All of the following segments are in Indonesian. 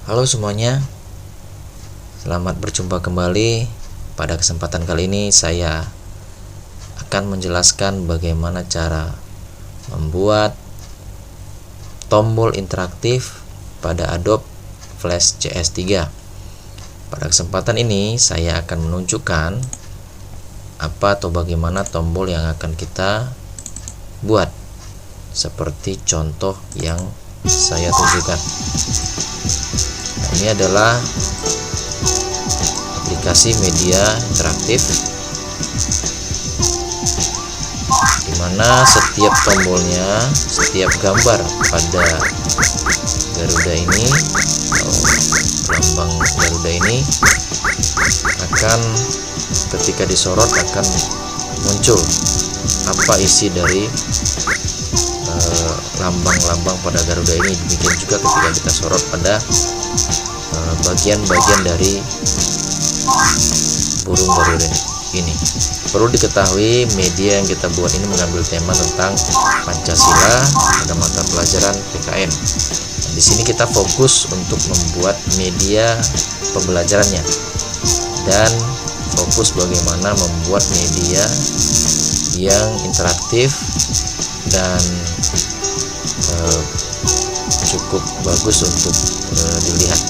Halo semuanya, selamat berjumpa kembali. Pada kesempatan kali ini saya akan menjelaskan bagaimana cara membuat tombol interaktif pada Adobe Flash CS3. Pada kesempatan ini saya akan menunjukkan apa atau bagaimana tombol yang akan kita buat, seperti contoh yang saya tunjukkan. Nah, ini adalah aplikasi media interaktif di mana setiap tombolnya, setiap gambar pada Garuda ini atau lambang Garuda ini akan ketika disorot akan muncul apa isi dari lambang-lambang pada Garuda ini. Demikian juga ketika kita sorot pada bagian-bagian dari burung Garuda ini. Perlu diketahui media yang kita buat ini mengambil tema tentang Pancasila pada mata pelajaran PKN. Di sini kita fokus untuk membuat media pembelajarannya dan fokus bagaimana membuat media yang interaktif dan cukup bagus untuk dilihat.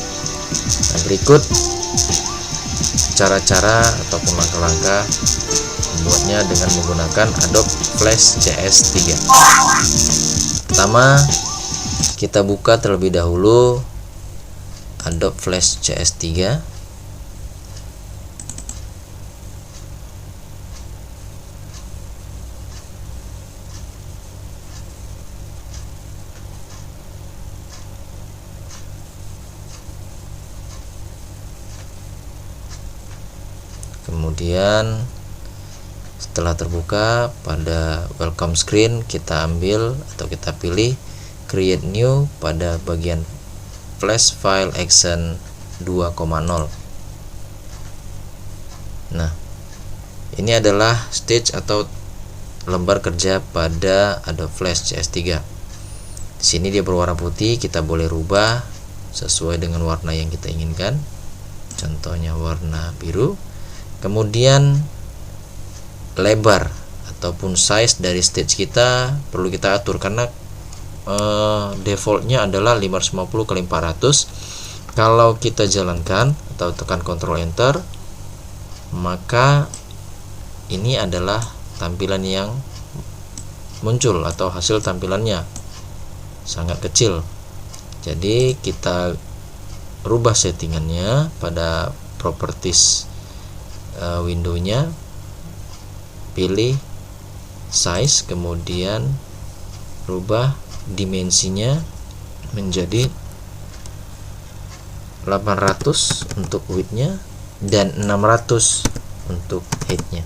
Nah, berikut cara-cara ataupun langkah-langkah membuatnya dengan menggunakan Adobe Flash CS3. Pertama, kita buka terlebih dahulu Adobe Flash CS3. Kemudian setelah terbuka pada welcome screen, kita ambil atau kita pilih create new pada bagian flash file action 2.0. Nah, ini adalah stage atau lembar kerja pada Adobe Flash CS3. Di sini dia berwarna putih, kita boleh rubah sesuai dengan warna yang kita inginkan. Contohnya warna biru. Kemudian lebar ataupun size dari stage kita perlu kita atur karena defaultnya adalah 550x400. Kalau kita jalankan atau tekan Ctrl Enter, maka ini adalah tampilan yang muncul atau hasil tampilannya sangat kecil. Jadi kita rubah settingannya pada properties windownya, pilih size, kemudian rubah dimensinya menjadi 800 untuk widthnya dan 600 untuk heightnya.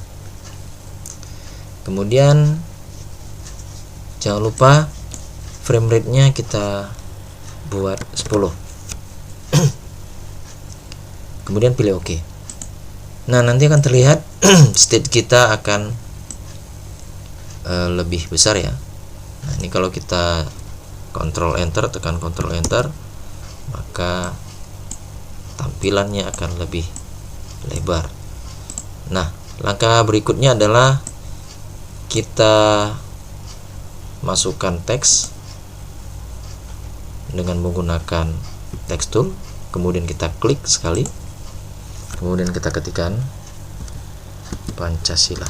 Kemudian jangan lupa frame rate-nya kita buat 10. Kemudian pilih OK. Nah, nanti akan terlihat stage kita akan lebih besar ya. Nah, ini kalau kita Ctrl Enter, tekan Ctrl Enter, maka tampilannya akan lebih lebar. Nah, langkah berikutnya adalah kita masukkan teks dengan menggunakan text tool, kemudian kita klik sekali. Kemudian kita ketikkan Pancasila.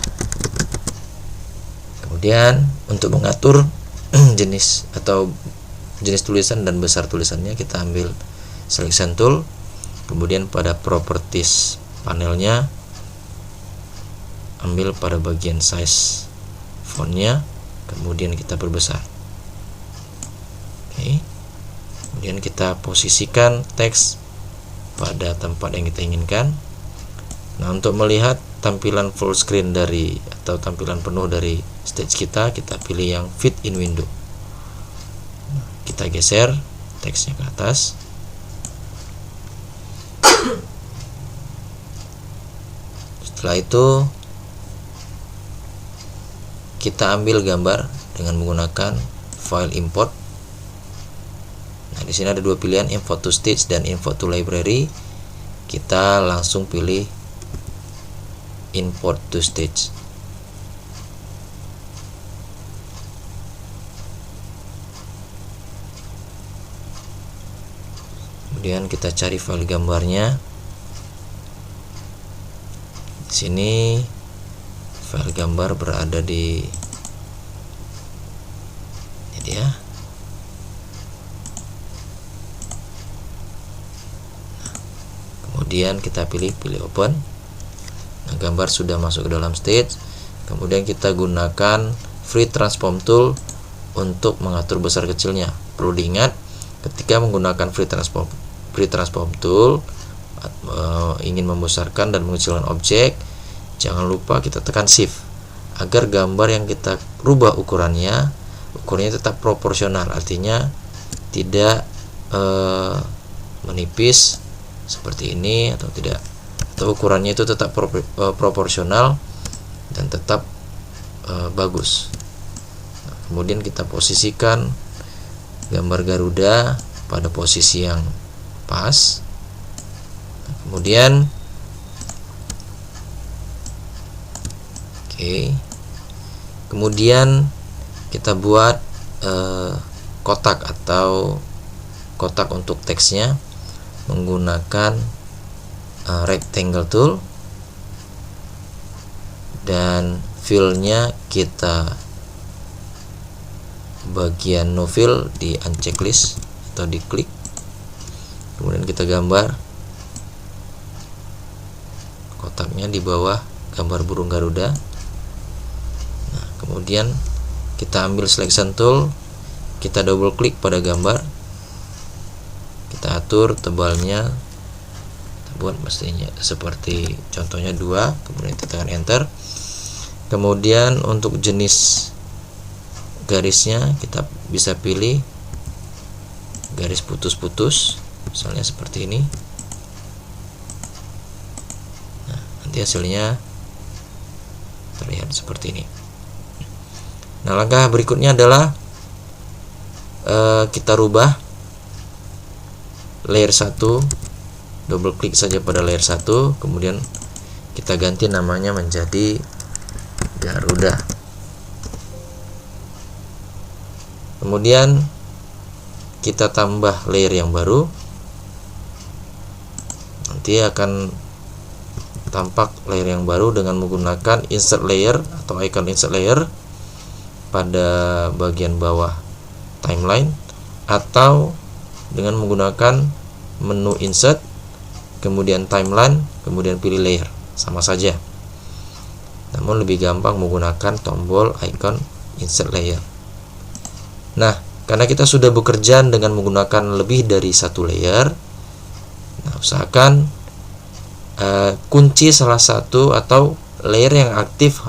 Kemudian untuk mengatur jenis tulisan dan besar tulisannya, kita ambil selection tool. Kemudian pada properties panelnya, ambil pada bagian size fontnya, kemudian kita perbesar. Oke. Kemudian kita posisikan teks pada tempat yang kita inginkan. Nah, untuk melihat tampilan full screen dari atau tampilan penuh dari stage kita pilih yang fit in window. Nah, kita geser teksnya ke atas. Setelah itu kita ambil gambar dengan menggunakan file import. Nah, di sini ada dua pilihan, import to stage dan import to library. Kita langsung pilih import to stage. Kemudian kita cari file gambarnya. Di sini file gambar berada di ini dia. Kemudian kita pilih open. Nah, gambar sudah masuk ke dalam stage. Kemudian kita gunakan free transform tool untuk mengatur besar kecilnya. Perlu diingat, ketika menggunakan free transform tool, ingin membesarkan dan mengecilkan objek, jangan lupa kita tekan shift agar gambar yang kita rubah ukurannya tetap proporsional, artinya tidak menipis seperti ini atau tidak, atau ukurannya itu tetap proporsional dan tetap bagus. Nah, kemudian kita posisikan gambar Garuda pada posisi yang pas. Nah, kemudian kemudian kita buat kotak untuk teksnya menggunakan rectangle tool, dan fill-nya kita bagian no fill di unchecklist atau diklik. Kemudian kita gambar kotaknya di bawah gambar burung Garuda. Nah, kemudian kita ambil selection tool, kita double klik pada gambar, kita atur tebalnya, kita buat mestinya seperti contohnya 2, kemudian kita tekan enter. Kemudian untuk jenis garisnya kita bisa pilih garis putus-putus, misalnya seperti ini. Nah, nanti hasilnya terlihat seperti ini. Nah, langkah berikutnya adalah kita rubah layer 1, double klik saja pada layer 1, kemudian kita ganti namanya menjadi Garuda. Kemudian kita tambah layer yang baru, nanti akan tampak layer yang baru dengan menggunakan insert layer atau icon insert layer pada bagian bawah timeline, atau dengan menggunakan menu insert, kemudian timeline, kemudian pilih layer, sama saja. Namun lebih gampang menggunakan tombol icon insert layer. Nah, karena kita sudah bekerja dengan menggunakan lebih dari satu layer, nah, usahakan kunci salah satu atau layer yang aktif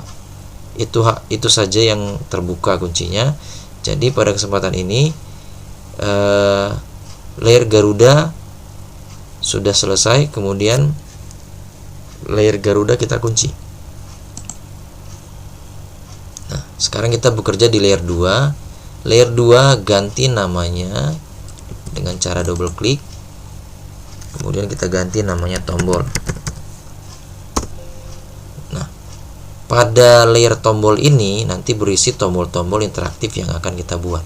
itu saja yang terbuka kuncinya. Jadi pada kesempatan ini layer Garuda sudah selesai, kemudian layer Garuda kita kunci. Nah, sekarang kita bekerja di layer 2. Layer 2 ganti namanya dengan cara double klik, kemudian kita ganti namanya tombol. Nah, pada layer tombol ini nanti berisi tombol-tombol interaktif yang akan kita buat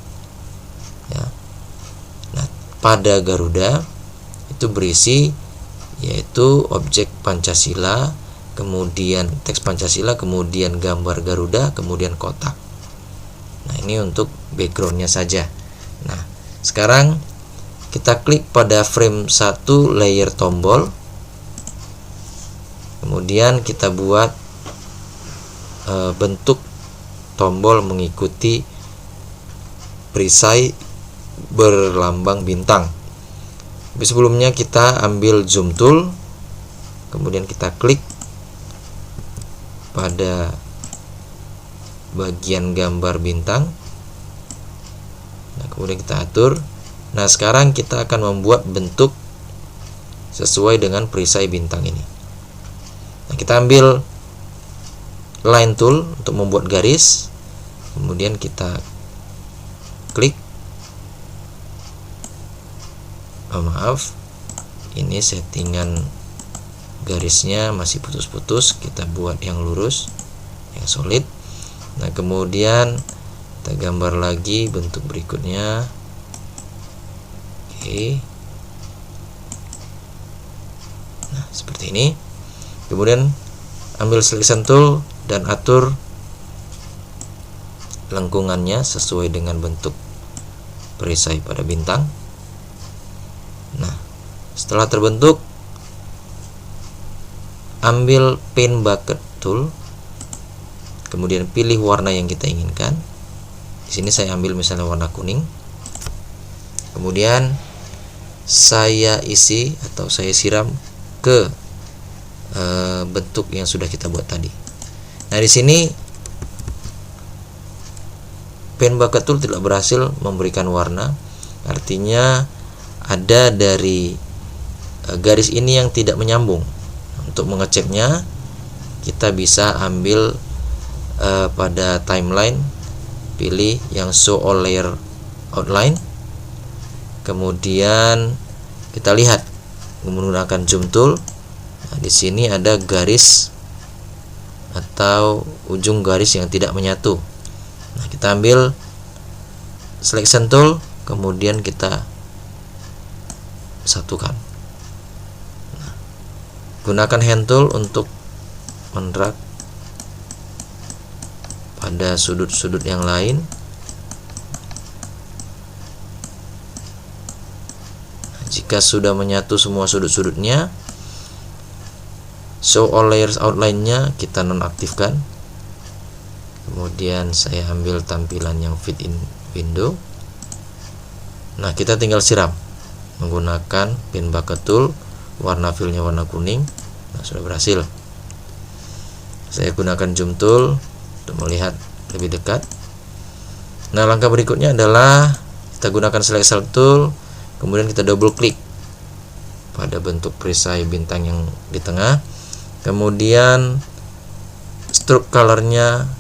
ya. Nah, pada Garuda itu berisi yaitu objek Pancasila, kemudian teks Pancasila, kemudian gambar Garuda, kemudian kotak. Nah, ini untuk backgroundnya saja. Nah, sekarang kita klik pada frame 1 layer tombol, kemudian kita buat bentuk tombol mengikuti perisai berlambang bintang. Tapi sebelumnya kita ambil zoom tool, kemudian kita klik pada bagian gambar bintang. Nah, kemudian kita atur. Nah, sekarang kita akan membuat bentuk sesuai dengan perisai bintang ini. Nah, kita ambil line tool untuk membuat garis, kemudian kita klik. maaf, ini settingan garisnya masih putus-putus, kita buat yang lurus, yang solid. Nah, kemudian kita gambar lagi bentuk berikutnya. Oke. Nah, seperti ini. Kemudian ambil selection tool dan atur lengkungannya sesuai dengan bentuk perisai pada bintang. Nah, setelah terbentuk, ambil pen bucket tool, kemudian pilih warna yang kita inginkan. Di sini saya ambil misalnya warna kuning. Kemudian saya isi atau saya siram ke bentuk yang sudah kita buat tadi. Nah, di sini pen bucket tool tidak berhasil memberikan warna, artinya ada dari garis ini yang tidak menyambung. Untuk mengeceknya, kita bisa ambil pada timeline, pilih yang show all layer outline, kemudian kita lihat menggunakan zoom tool. Nah, di sini ada garis atau ujung garis yang tidak menyatu. Nah, kita ambil selection tool, kemudian kita satukan. Nah, gunakan hand tool untuk mendrag pada sudut-sudut yang lain. Nah, jika sudah menyatu semua sudut-sudutnya, show all layers outline-nya kita nonaktifkan. Kemudian saya ambil tampilan yang fit in window. Nah, kita tinggal siram menggunakan pen bucket tool, warna fill-nya warna kuning. Nah, sudah berhasil. Saya gunakan zoom tool untuk melihat lebih dekat. Nah, langkah berikutnya adalah kita gunakan selection tool, kemudian kita double klik pada bentuk perisai bintang yang di tengah. Kemudian stroke color-nya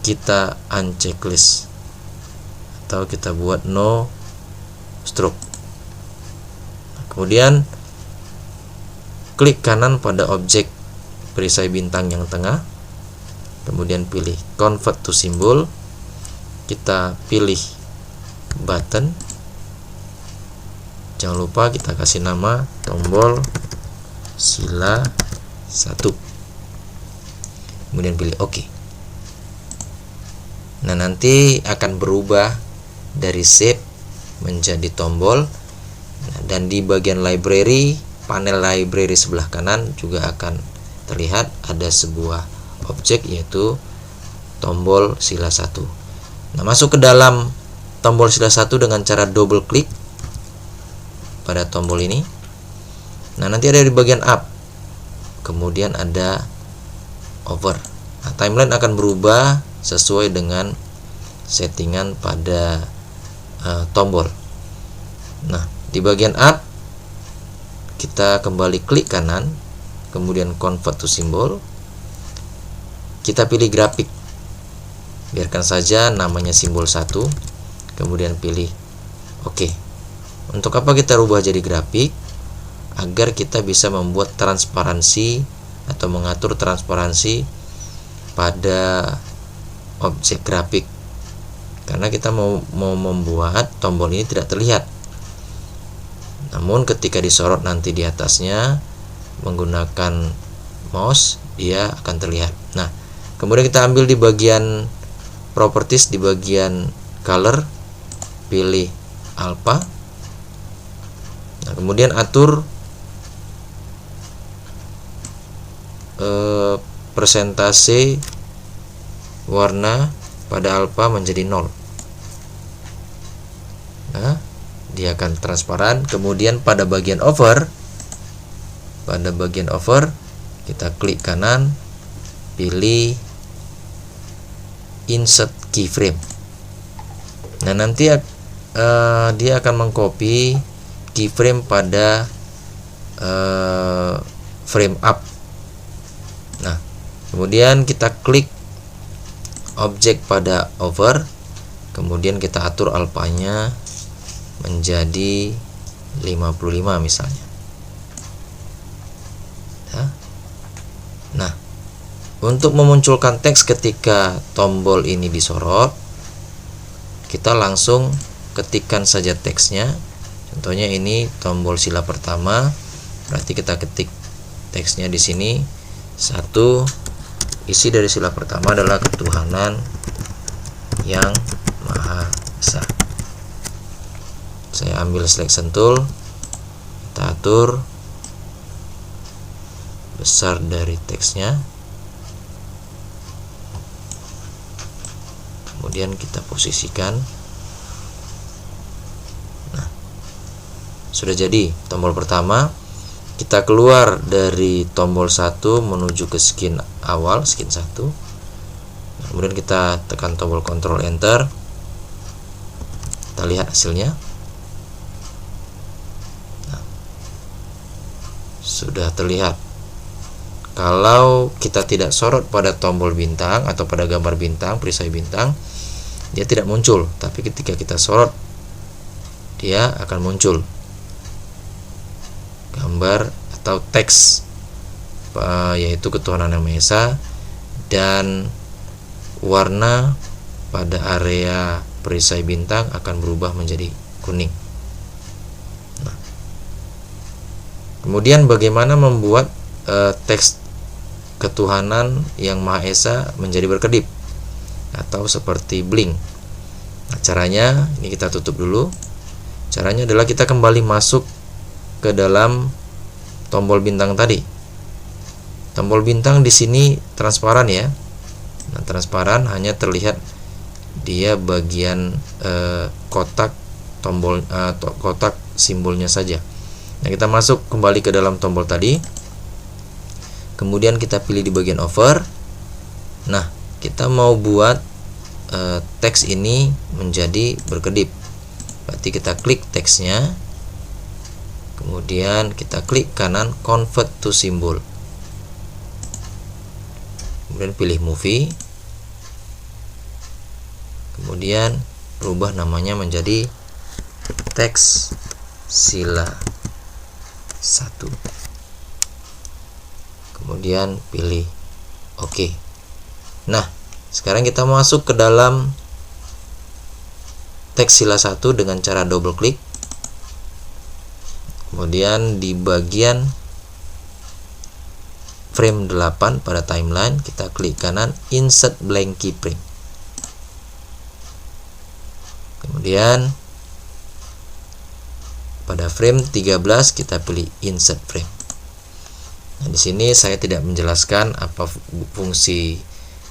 kita unchecklist atau kita buat no stroke. Kemudian klik kanan pada objek perisai bintang yang tengah, kemudian pilih convert to symbol, kita pilih button, jangan lupa kita kasih nama tombol sila 1, kemudian pilih OK. Nah, nanti akan berubah dari shape menjadi tombol. Nah, dan di bagian library, panel library sebelah kanan juga akan terlihat ada sebuah objek, yaitu tombol sila 1. Nah, masuk ke dalam tombol sila 1 dengan cara double klik pada tombol ini. Nah, nanti ada di bagian up, kemudian ada over. Nah, timeline akan berubah sesuai dengan settingan pada tombol. Nah, di bagian up kita kembali klik kanan, kemudian convert to symbol, kita pilih grafik, biarkan saja namanya simbol 1, kemudian pilih OK. Untuk apa kita rubah jadi grafik? Agar kita bisa membuat transparansi atau mengatur transparansi pada objek grafik, karena kita mau membuat tombol ini tidak terlihat, namun ketika disorot nanti di atasnya menggunakan mouse, dia akan terlihat. Nah, kemudian kita ambil di bagian properties, di bagian color, pilih alpha. Nah, kemudian atur persentase warna pada alpha menjadi 0. Nah, dia akan transparan. Kemudian pada bagian over, kita klik kanan, pilih insert keyframe. Nah, nanti dia akan mengcopy keyframe pada frame up. Nah, kemudian kita klik objek pada over, kemudian kita atur alpanya menjadi 55 misalnya. Nah, untuk memunculkan teks ketika tombol ini disorot, kita langsung ketikkan saja teksnya. Contohnya ini tombol sila pertama, berarti kita ketik teksnya di sini. 1. Isi dari sila pertama adalah ketuhanan yang Maha Esa. Saya ambil selection tool, kita atur besar dari teksnya, kemudian kita posisikan. Nah, sudah jadi tombol pertama. Kita keluar dari tombol 1 menuju ke skin awal, skin 1. Kemudian kita tekan tombol Ctrl Enter. Kita lihat hasilnya. Nah, sudah terlihat. Kalau kita tidak sorot pada tombol bintang atau pada gambar bintang, perisai bintang, dia tidak muncul. Tapi ketika kita sorot, dia akan muncul gambar atau teks, yaitu ketuhanan yang Maha Esa, dan warna pada area perisai bintang akan berubah menjadi kuning. Nah, kemudian bagaimana membuat teks ketuhanan yang Maha Esa menjadi berkedip atau seperti bling? Nah, caranya ini kita tutup dulu. Caranya adalah kita kembali masuk ke dalam tombol bintang tadi. Tombol bintang di sini transparan ya. Nah, transparan hanya terlihat dia bagian kotak tombol kotak simbolnya saja. Nah, kita masuk kembali ke dalam tombol tadi. Kemudian kita pilih di bagian over. Nah, kita mau buat teks ini menjadi berkedip. Berarti kita klik teksnya. Kemudian kita klik kanan convert to symbol. Kemudian pilih movie. Kemudian rubah namanya menjadi teks sila 1. Kemudian pilih OK. Nah, sekarang kita masuk ke dalam teks sila 1 dengan cara double klik. Kemudian di bagian frame 8 pada timeline, kita klik kanan insert blank keyframe. Kemudian pada frame 13 kita pilih insert frame. Nah, di sini saya tidak menjelaskan apa fungsi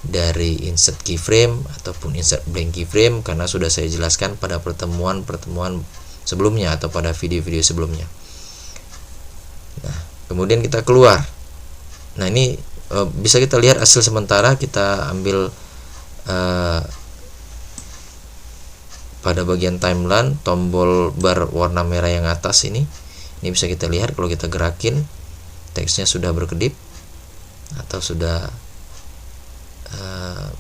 dari insert keyframe ataupun insert blank keyframe karena sudah saya jelaskan pada pertemuan-pertemuan sebelumnya atau pada video-video sebelumnya. Nah, kemudian kita keluar. Nah, ini bisa kita lihat hasil sementara. Kita ambil pada bagian timeline tombol bar warna merah yang atas ini. Ini bisa kita lihat kalau kita gerakin teksnya sudah berkedip atau sudah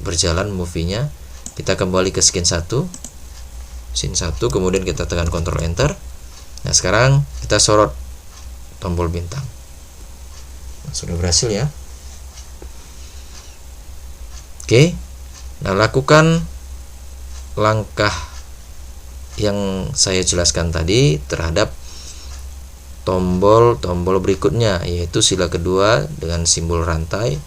berjalan movie-nya. Kita kembali ke scene 1, kemudian kita tekan Ctrl Enter. Nah, sekarang kita sorot tombol bintang. Nah, sudah berhasil ya. Oke. Nah, lakukan langkah yang saya jelaskan tadi terhadap tombol-tombol berikutnya, yaitu sila kedua dengan simbol rantai,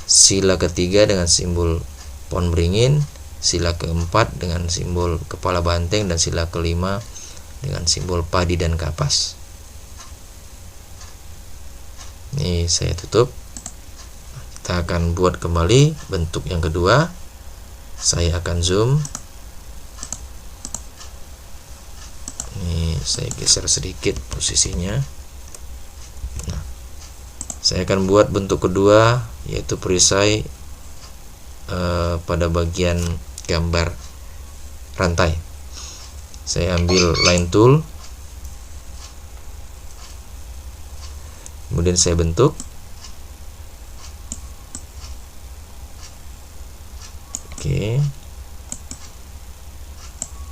sila ketiga dengan simbol pohon beringin, sila keempat dengan simbol kepala banteng, dan sila kelima dengan simbol padi dan kapas. Ini saya tutup. Kita akan buat kembali bentuk yang kedua. Saya akan zoom. Ini saya geser sedikit posisinya. Nah, saya akan buat bentuk kedua, yaitu perisai pada bagian gambar rantai. Saya ambil line tool, kemudian saya bentuk. Oke.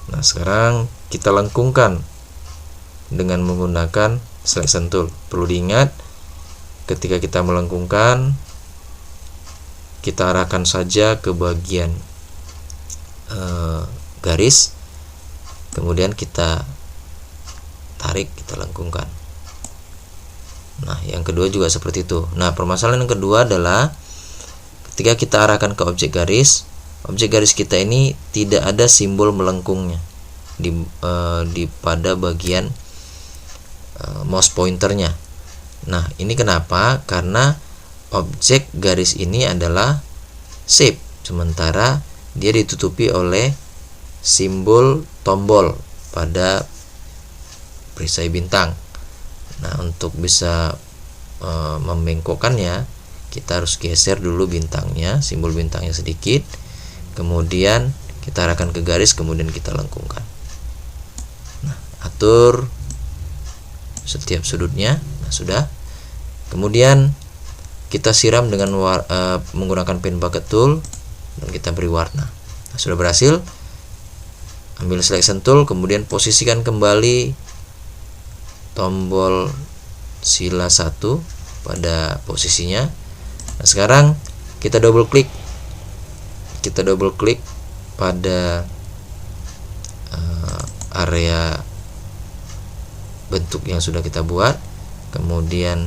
Nah, sekarang kita lengkungkan dengan menggunakan selection tool. Perlu diingat, ketika kita melengkungkan, kita arahkan saja ke bagian garis, kemudian kita tarik, kita lengkungkan. Nah, yang kedua juga seperti itu. Nah, permasalahan yang kedua adalah ketika kita arahkan ke objek garis kita ini tidak ada simbol melengkungnya di pada bagian mouse pointernya. Nah, ini kenapa? Karena objek garis ini adalah shape, sementara dia ditutupi oleh simbol tombol pada perisai bintang. Nah, untuk bisa membengkokkannya, kita harus geser dulu bintangnya, simbol bintangnya sedikit, kemudian kita arahkan ke garis, kemudian kita lengkungkan. Nah, atur setiap sudutnya. Nah, sudah. Kemudian kita siram dengan menggunakan pen bucket tool dan kita beri warna. Nah, sudah berhasil. Ambil selection tool, kemudian posisikan kembali tombol sila 1 pada posisinya. Nah, sekarang kita double klik pada area bentuk yang sudah kita buat, kemudian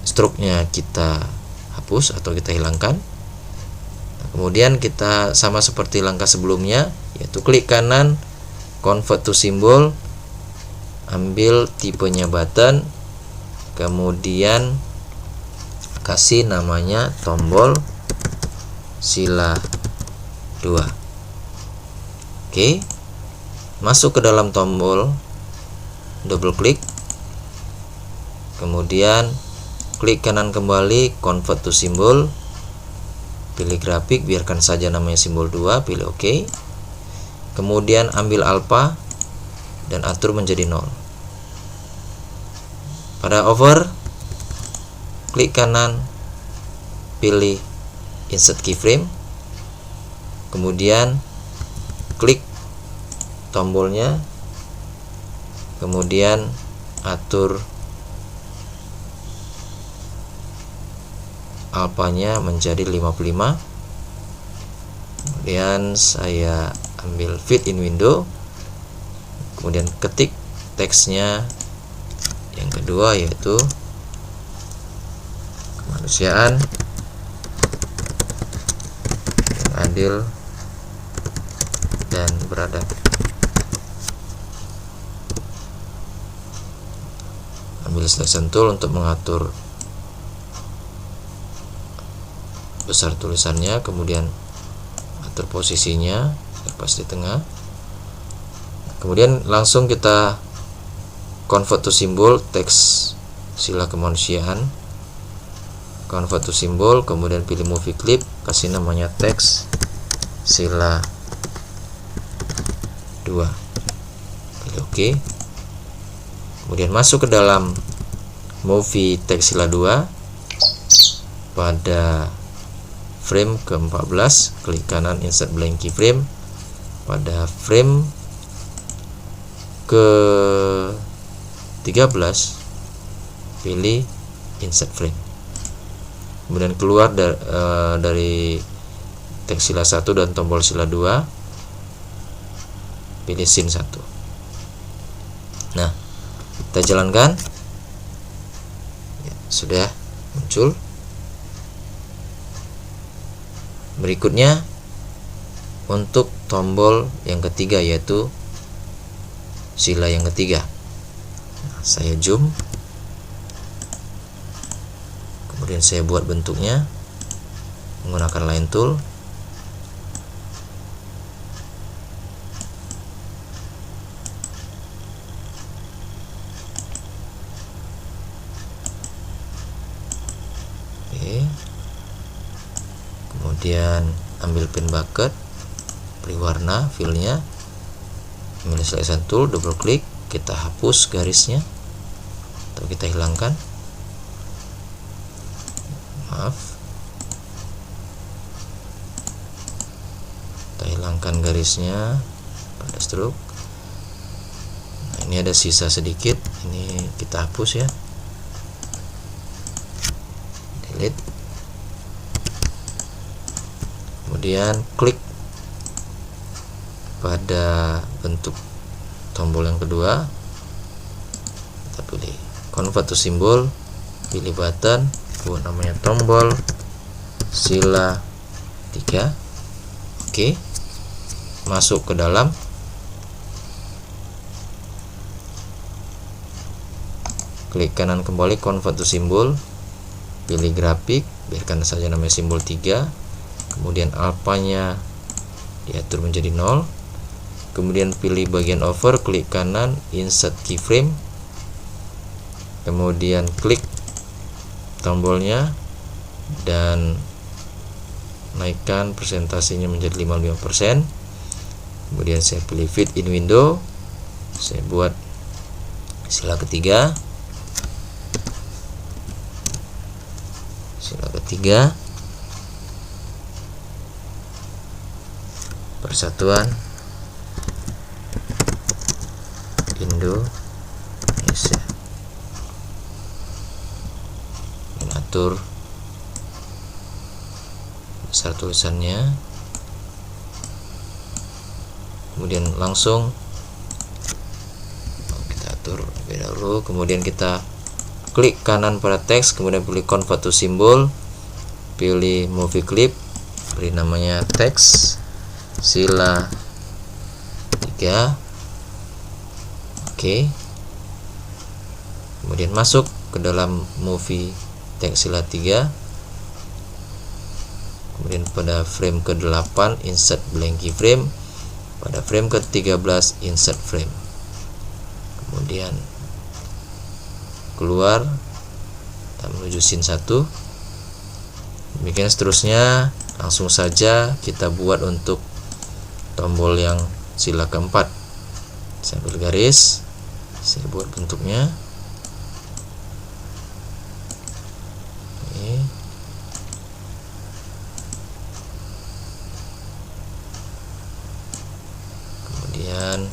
stroke-nya kita hapus atau kita hilangkan. Nah, kemudian kita sama seperti langkah sebelumnya, yaitu klik kanan, convert to symbol, ambil tipenya button, kemudian kasih namanya tombol sila 2. Oke, masuk ke dalam tombol, double klik, kemudian klik kanan kembali, convert to symbol, pilih grafik, biarkan saja namanya simbol 2, pilih OK, kemudian ambil alpha dan atur menjadi 0. Pada over, klik kanan, pilih insert keyframe, kemudian klik tombolnya, kemudian atur alpanya menjadi 55. Kemudian saya ambil fit in window, kemudian ketik teksnya yang kedua, yaitu kemanusiaan yang adil dan beradab. Ambil selection tool untuk mengatur besar tulisannya, kemudian atur posisinya pas di tengah, kemudian langsung kita convert to symbol, teks sila kemanusiaan, convert to symbol, kemudian pilih movie clip, kasih namanya teks sila 2, pilih OK, kemudian masuk ke dalam movie teks sila 2 pada frame ke-14, klik kanan insert blank keyframe, pada frame ke-13 pilih insert frame, kemudian keluar dari teks sila 1 dan tombol sila 2, pilih scene 1. Nah, kita jalankan. Ya, sudah muncul. Berikutnya untuk tombol yang ketiga, yaitu sila yang ketiga. Nah, saya zoom, kemudian saya buat bentuknya menggunakan line tool. Kemudian ambil pen bucket, beri warna fillnya, ambil selection tool, double klik, kita hapus garisnya atau kita hilangkan, maaf, kita hilangkan garisnya pada stroke. Nah, ini ada sisa sedikit, ini kita hapus ya, delete. Kemudian klik pada bentuk tombol yang kedua, kita pilih convert to symbol, pilih button, buat namanya tombol sila 3. Oke, masuk ke dalam, klik kanan kembali, convert to symbol, pilih grafik, biarkan saja namanya simbol 3, kemudian alfanya diatur menjadi 0, kemudian pilih bagian over, klik kanan, insert keyframe, kemudian klik tombolnya dan naikkan persentasenya menjadi 55%. Kemudian saya pilih fit in window, saya buat sila ketiga, persatuan Indonesia, mengatur besar tulisannya, kemudian langsung kita atur lebih dahulu, kemudian kita klik kanan pada teks, kemudian pilih convert to symbol, pilih movie clip, beri namanya teks sila 3. Oke, kemudian masuk ke dalam movie teks sila 3, kemudian pada frame ke-8 insert blank keyframe, pada frame ke-13 insert frame, kemudian keluar dan menuju scene 1. Demikian seterusnya, langsung saja kita buat untuk tombol yang sila keempat. Saya ambil garis, saya buat bentuknya. Oke. Kemudian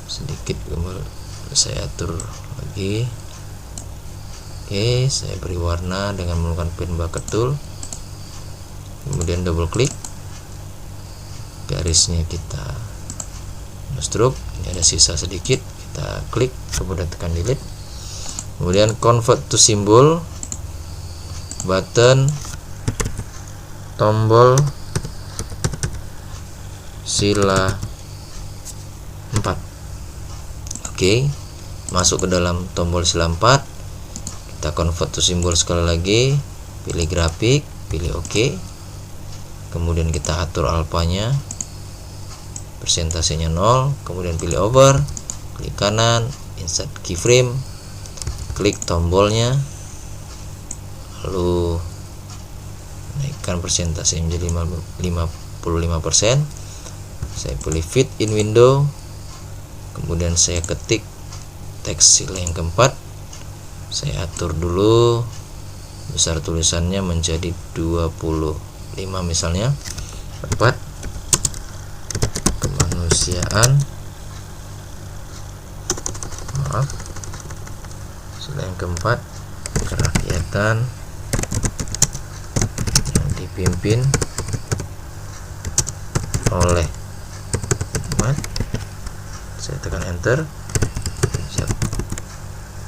sedikit saya atur lagi. Oke, saya beri warna dengan menggunakan pen bucket tool, kemudian double klik, garisnya kita stroke, ini ada sisa sedikit, kita klik, kemudian tekan delete, kemudian convert to symbol, button, tombol sila 4. Oke, masuk ke dalam tombol sila 4, kita convert to symbol sekali lagi, pilih grafik, pilih OK, kemudian kita atur alfanya, persentasenya 0, kemudian pilih over, klik kanan, insert keyframe, klik tombolnya, lalu naikkan persentase menjadi 55%. Saya pilih fit in window, kemudian saya ketik teks sila yang keempat, saya atur dulu besar tulisannya menjadi 25 misalnya, dapat kemanusiaan, sila yang keempat, kerakyatan yang dipimpin oleh umat. Saya tekan enter,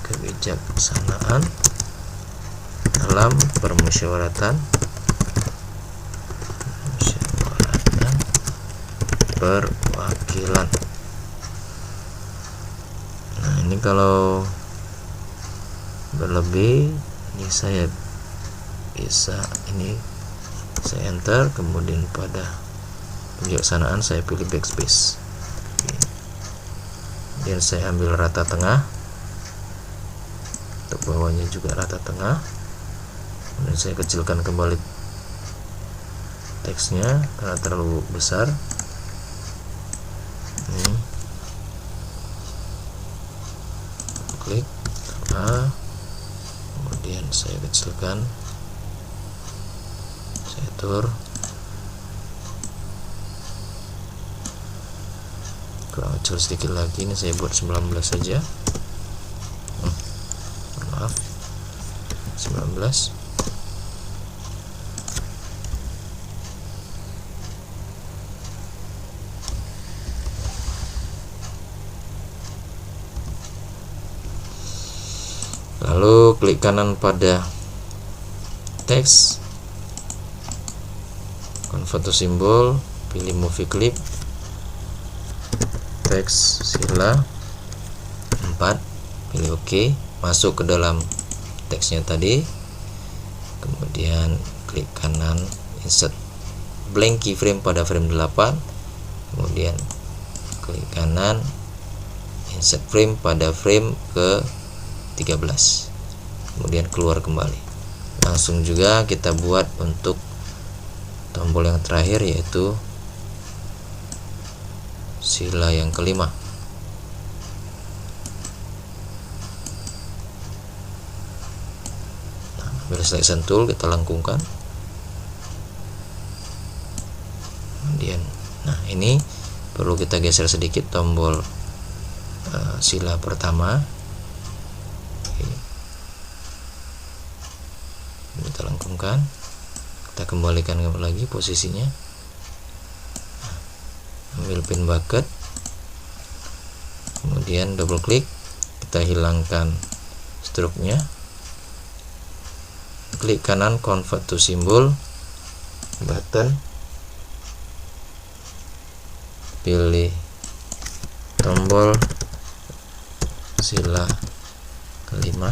kebijaksanaan dalam permusyawaratan perwakilan. Nah, ini kalau berlebih, ini saya bisa, ini saya enter, kemudian pada kebijaksanaan saya pilih backspace. Kemudian saya ambil rata tengah, untuk bawahnya juga rata tengah, kemudian saya kecilkan kembali teksnya karena terlalu besar. Klik kemudian saya kecilkan, saya atur, kurang kecil sedikit lagi, ini saya buat 19 saja. Maaf, 19. Lalu klik kanan pada teks, convert to symbol, pilih movie clip, teks sila 4, pilih OK, masuk ke dalam teksnya tadi. Kemudian klik kanan, insert blank keyframe pada frame 8, kemudian klik kanan, insert frame pada frame ke 13, kemudian keluar kembali. Langsung juga kita buat untuk tombol yang terakhir, yaitu sila yang kelima. Nah, ambil selection tool, kita lengkungkan. Kemudian, nah ini perlu kita geser sedikit tombol sila pertama. Kita lengkungkan, kita kembalikan lagi posisinya. Ambil pin bucket, kemudian double klik, kita hilangkan struknya, klik kanan convert to symbol, button, pilih tombol sila kelima.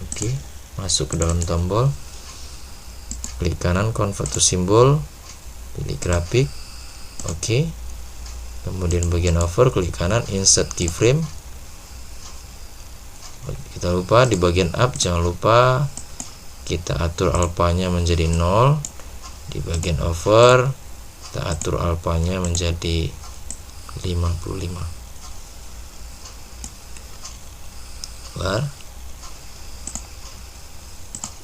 Oke, masuk ke dalam tombol, klik kanan convert to symbol, pilih grafik, oke. Kemudian bagian over, klik kanan insert keyframe. Kita lupa di bagian up, jangan lupa kita atur alpanya menjadi 0. Di bagian over kita atur alpanya menjadi 55. Keluar.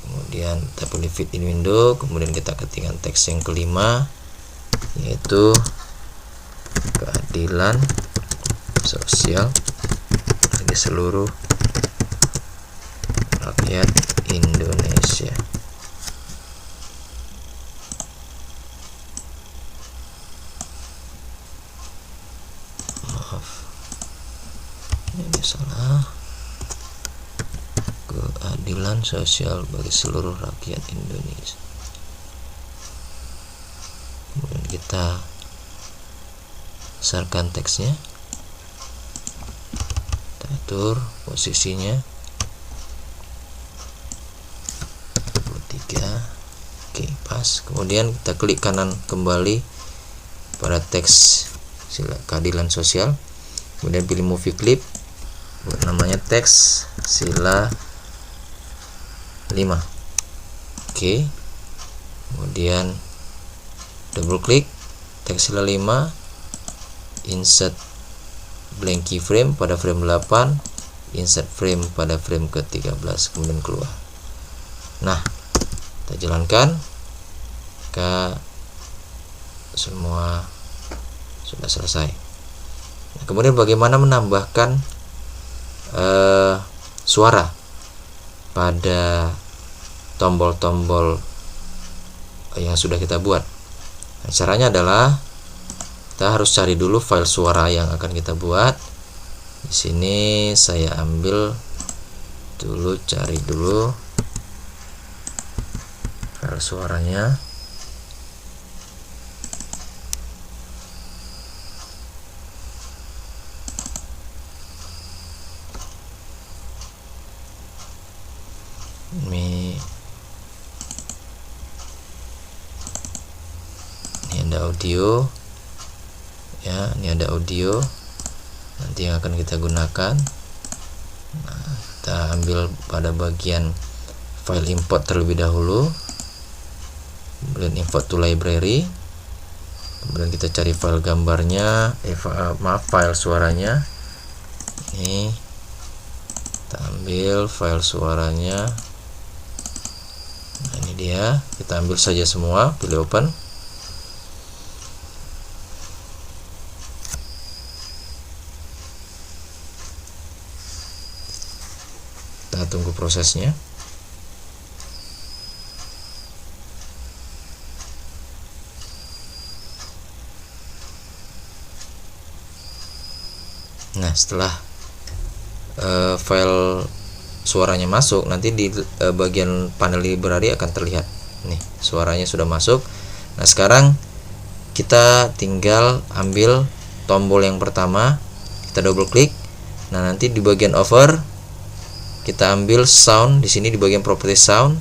Kemudian kita pilih fit in window, kemudian kita ketikkan teks yang kelima, yaitu keadilan sosial bagi seluruh rakyat Indonesia. Maaf, ini salah. Keadilan sosial bagi seluruh rakyat Indonesia. Kemudian kita besarkan teksnya, kita atur posisinya 23. Oke, pas. Kemudian kita klik kanan kembali pada teks sila keadilan sosial, kemudian pilih movie clip, buat namanya teks sila 5. Oke, kemudian double klik teks sila 5, insert blank keyframe pada frame 8, insert frame pada frame ke 13, kemudian keluar. Nah, kita jalankan, maka semua sudah selesai. Nah, kemudian bagaimana menambahkan suara pada tombol-tombol yang sudah kita buat? Nah, caranya adalah kita harus cari dulu file suara yang akan kita buat. Di sini saya ambil dulu, cari dulu file suaranya. Ini ada audio ya, ini ada audio nanti yang akan kita gunakan. Nah, kita ambil pada bagian file import terlebih dahulu, kemudian import to library, kemudian kita cari file gambarnya, file suaranya. Ini kita ambil file suaranya. Nah, ini dia, kita ambil saja semua, pilih open. Kita tunggu prosesnya. Nah, setelah file suaranya masuk, nanti di bagian panel library akan terlihat nih suaranya sudah masuk. Nah, sekarang kita tinggal ambil tombol yang pertama, kita double klik. Nah, nanti di bagian over kita ambil sound, di sini di bagian property sound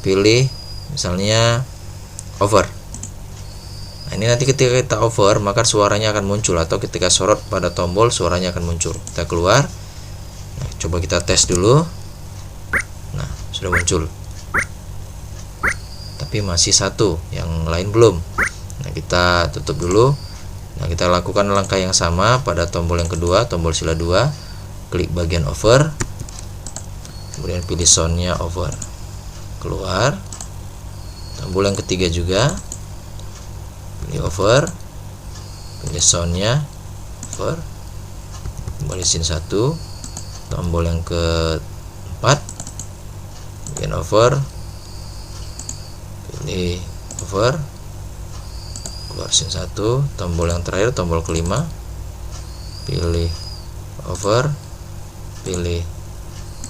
pilih misalnya over. Nah, ini nanti ketika kita over maka suaranya akan muncul, atau ketika sorot pada tombol suaranya akan muncul. Kita keluar. Nah, coba kita tes dulu. Nah, sudah muncul. Tapi masih satu, yang lain belum. Nah, kita tutup dulu. Nah, kita lakukan langkah yang sama pada tombol yang kedua, tombol sila 2. Klik bagian over. Kemudian pilih soundnya over. Keluar. Tombol yang ketiga juga. Pilih over. Pilih soundnya over. Kembali scene 1. Tombol yang keempat, bagian over, pilih over, keluar scene 1. Tombol yang terakhir, tombol kelima, pilih over, pilih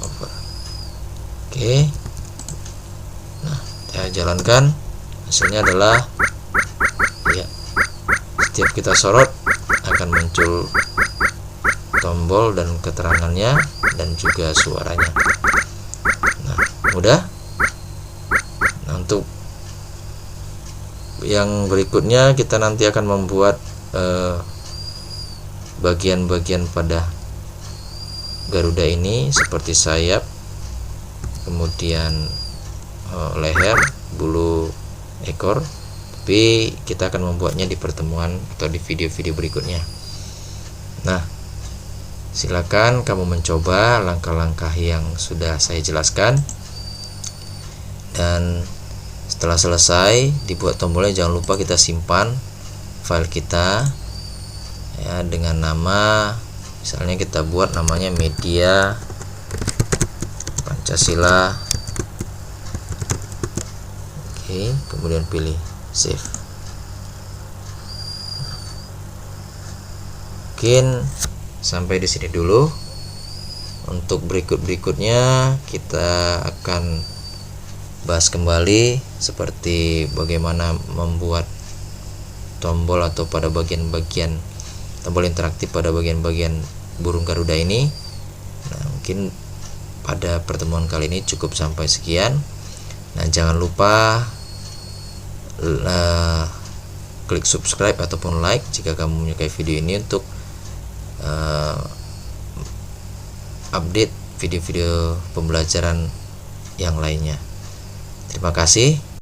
over. Oke. Nah, saya jalankan. Hasilnya adalah ya, setiap kita sorot akan muncul tombol dan keterangannya dan juga suaranya. Nah, mudah. Nah, untuk yang berikutnya kita nanti akan membuat bagian-bagian pada Garuda ini seperti sayap, kemudian leher, bulu ekor. Tapi kita akan membuatnya di pertemuan atau di video-video berikutnya. Nah, silakan kamu mencoba langkah-langkah yang sudah saya jelaskan. Dan setelah selesai dibuat tombolnya, jangan lupa kita simpan file kita ya dengan nama, misalnya kita buat namanya Media Pancasila. Oke, kemudian pilih save. Mungkin sampai di sini dulu. Untuk berikutnya kita akan bahas kembali seperti bagaimana membuat tombol atau pada bagian-bagian tombol interaktif pada bagian-bagian burung Garuda ini. Nah, mungkin pada pertemuan kali ini cukup sampai sekian. Nah, jangan lupa klik subscribe ataupun like jika kamu menyukai video ini untuk update video-video pembelajaran yang lainnya. Terima kasih.